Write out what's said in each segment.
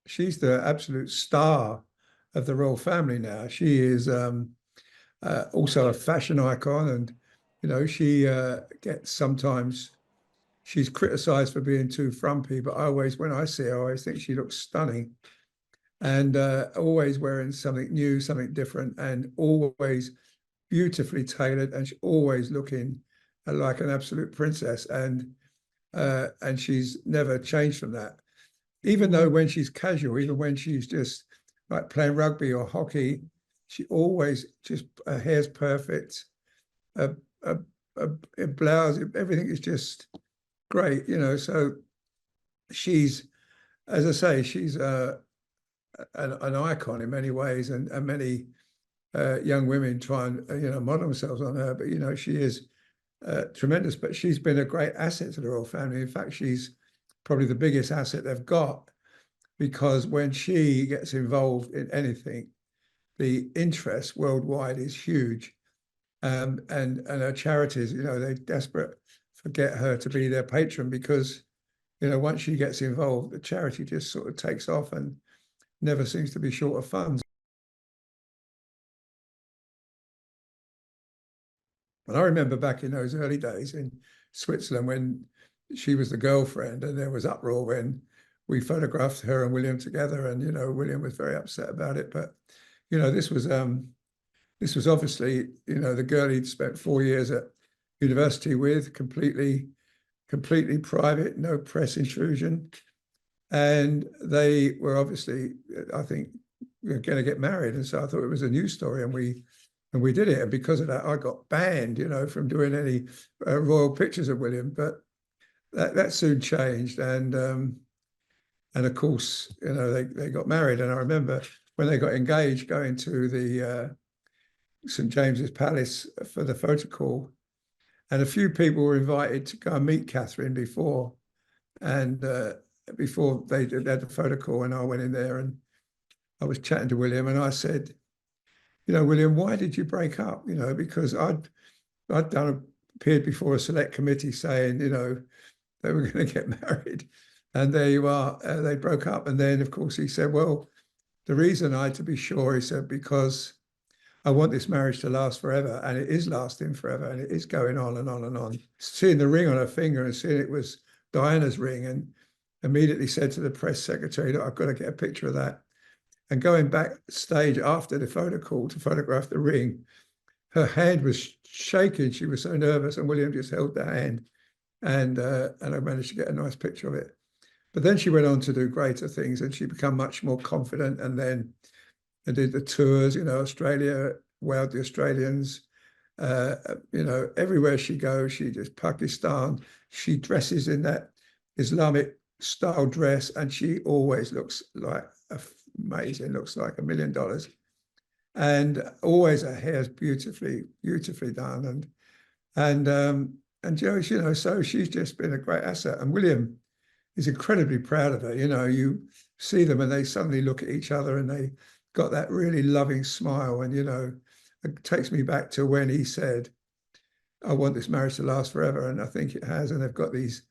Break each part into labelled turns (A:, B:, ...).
A: she's the absolute star of the royal family now. She is also a fashion icon, and she gets sometimes she's criticised for being too frumpy, but when I see her, I always think she looks stunning, and always wearing something new, something different, and always beautifully tailored, and she's always looking like an absolute princess, and she's never changed from that. Even though when she's casual, even when she's just like playing rugby or hockey, she always just, her hair's perfect, a, a, a blouse, everything is just great, So she's, as I say, she's an icon in many ways, and many young women try and model themselves on her. But she is tremendous. But she's been a great asset to the royal family. In fact, she's probably the biggest asset they've got, because when she gets involved in anything, the interest worldwide is huge. And her charities, they're desperate to get her to be their patron, because once she gets involved, the charity just sort of takes off and never seems to be short of funds. And I remember back in those early days in Switzerland when she was the girlfriend, and there was uproar when we photographed her and William together, and William was very upset about it. But this was obviously the girl he'd spent 4 years at university with, completely private, no press intrusion, and they were obviously, I think, going to get married. And so I thought it was a news story, and we did it. And because of that, I got banned, from doing any royal pictures of William. But that soon changed, and of course, they got married. And I remember when they got engaged, going to the St. James's Palace for the photo call, and a few people were invited to go and meet Catherine before, and before they had the photo call, and I went in there and I was chatting to William, and I said, William, why did you break up? Because I'd appeared before a select committee saying, they were going to get married, and there you are, they broke up. And then, of course, he said, well, the reason to be sure, he said, because I want this marriage to last forever, and it is lasting forever, and it is going on and on and on. Seeing the ring on her finger and seeing it was Diana's ring, and immediately said to the press secretary, look, I've got to get a picture of that. And going backstage after the photo call to photograph the ring, her hand was shaking. She was so nervous, and William just held the hand, and I managed to get a nice picture of it. But then she went on to do greater things, and she became much more confident. And then I did the tours, Australia, wowed the Australians, everywhere she goes, she just Pakistan, she dresses in that Islamic style dress, and she always looks like amazing, looks like $1 million. And always her hair's beautifully done. And Joe, so she's just been a great asset. And William is incredibly proud of her. You see them and they suddenly look at each other and they got that really loving smile. And, it takes me back to when he said, I want this marriage to last forever. And I think it has. And they've got these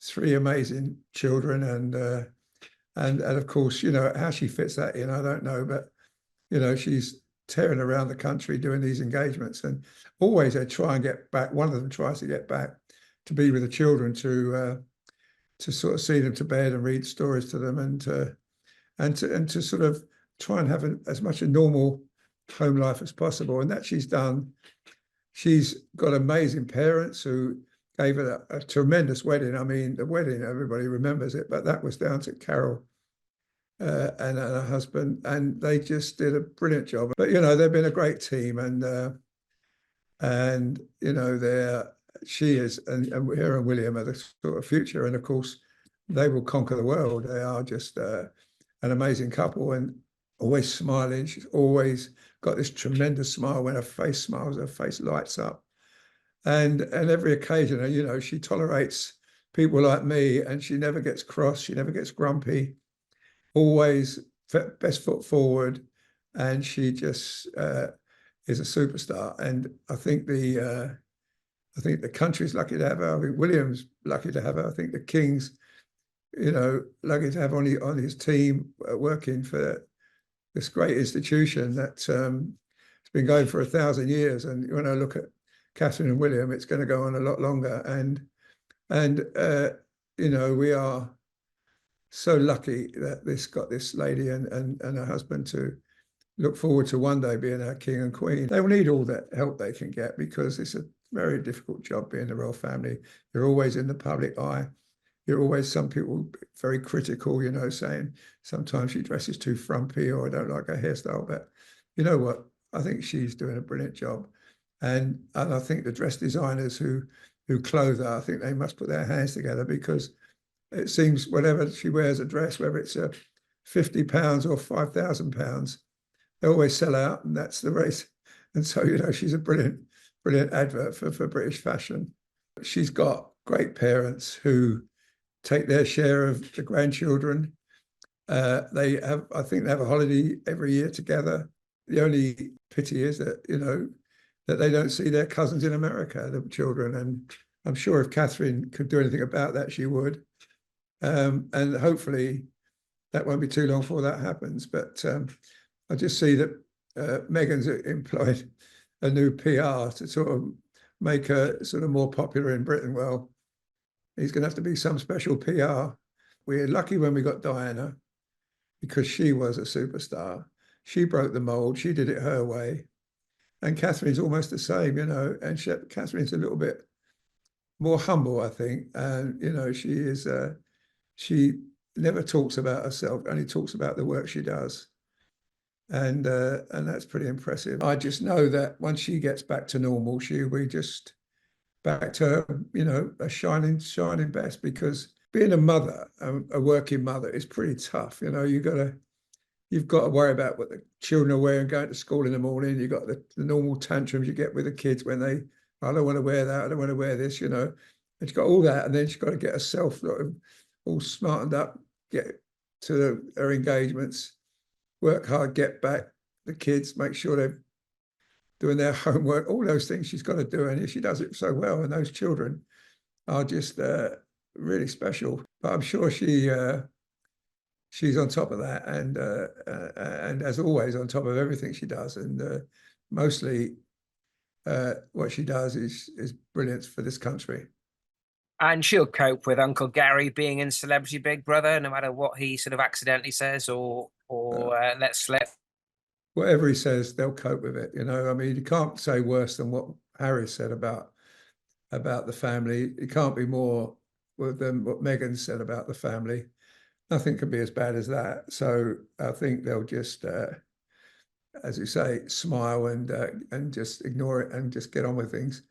A: 3 amazing children. And of course, how she fits that in, I don't know. But, she's tearing around the country doing these engagements. And always they try and get back. One of them tries to get back to be with the children, to sort of see them to bed and read stories to them, and to sort of try and have as much a normal home life as possible. And that she's done. She's got amazing parents who gave her a tremendous wedding. I mean, the wedding, everybody remembers it, but that was down to Carole and her husband, and they just did a brilliant job. But they've been a great team, and she is, and her and William are the sort of future. And of course, they will conquer the world. They are just an amazing couple, and always smiling. She's always got this tremendous smile. When her face smiles, her face lights up. And every occasion, she tolerates people like me, and she never gets cross. She never gets grumpy. Always best foot forward, and she just is a superstar. And I think the country's lucky to have her. I think William's lucky to have her. I think the King's lucky to have on his team working for this great institution that it's been going for 1,000 years. And when I look at Catherine and William, it's going to go on a lot longer. And we are so lucky that got this lady and her husband to look forward to one day being our king and queen. They will need all that help they can get, because it's a very difficult job being the royal family. You're always in the public eye. You're always, some people very critical, saying sometimes she dresses too frumpy, or I don't like her hairstyle. But you know what? I think she's doing a brilliant job. And I think the dress designers who clothe her, I think they must put their hands together, because it seems whenever she wears a dress, whether it's a £50 or £5,000, they always sell out, and that's the race. And so, she's a brilliant advert for British fashion. She's got great parents who take their share of the grandchildren. I think they have a holiday every year together. The only pity is that, that they don't see their cousins in America, the children. And I'm sure if Catherine could do anything about that, she would. And hopefully that won't be too long before that happens. But I just see that Meghan's employed a new PR to sort of make her sort of more popular in Britain. Well, he's going to have to be some special PR. We're lucky when we got Diana, because she was a superstar. She broke the mold. She did it her way. And Catherine's almost the same, and Catherine's a little bit more humble, I think. And, she never talks about herself, only talks about the work she does. And that's pretty impressive. I just know that once she gets back to normal, she'll be just back to, a shining best, because being a mother, a working mother, is pretty tough. You've got to worry about what the children are wearing, going to school in the morning. You've got the normal tantrums you get with the kids when I don't want to wear that, I don't want to wear this, And she's got all that, and then she's got to get herself sort of all smartened up, get to her engagements, work hard, get back the kids, make sure they're doing their homework, all those things she's got to do. And she does it so well, and those children are just really special. But I'm sure she's on top of that, and as always, on top of everything she does. And mostly what she does is brilliant for this country.
B: And she'll cope with Uncle Gary being in Celebrity Big Brother, no matter what he sort of accidentally says or lets slip.
A: Whatever he says, they'll cope with it. I mean, you can't say worse than what Harry said about the family. It can't be more than what Meghan said about the family. Nothing can be as bad as that. So I think they'll just, as you say, smile and just ignore it and just get on with things.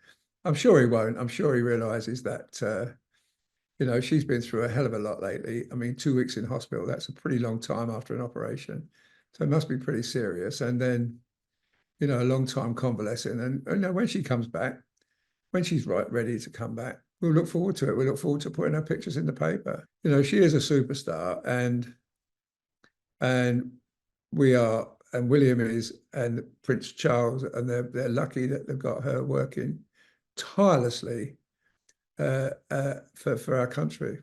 A: I'm sure he won't. I'm sure he realizes that, she's been through a hell of a lot lately. I mean, 2 weeks in hospital, that's a pretty long time after an operation. So it must be pretty serious. And then, a long time convalescing. And when she comes back, when she's ready to come back, we'll look forward to it. We look forward to putting her pictures in the paper. She is a superstar, and we are, and William is, and Prince Charles, and they're lucky that they've got her working tirelessly for our country.